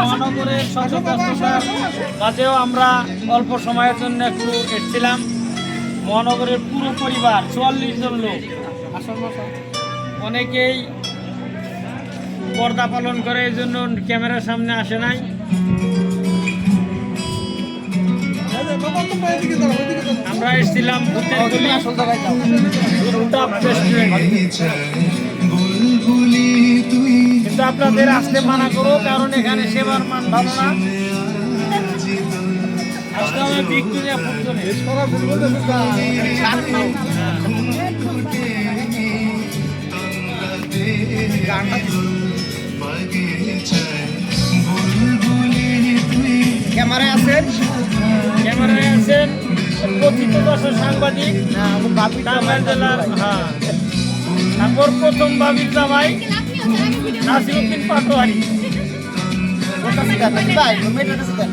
মহানগরের ব্যস্ততার মাঝেও আমরা অল্প সময়ের জন্য একটু এসেছিলাম। মহানগরের পুরো পরিবার 44 জন লোক, অনেকেই পর্দা পালন করে, এই জন্য ক্যামেরার সামনে আসে নাই। আমরা এসেছিলাম কিন্তু আপনাদের আসতে মানা করো, কারণ এখানে সেবার মান ভালো না। আজকে আমি ভিক্টোরিয়া ক্যামেরায় আছেন, ক্যামেরায় আছেন কথিতদর্শ সাংবাদিক টাঙ্গাইল জেলার। হ্যাঁ, তারপর প্রথম বাবির জামাই নাসিরউদ্দিন পাটোয়ারি। মেয়েটার কাছে দেন।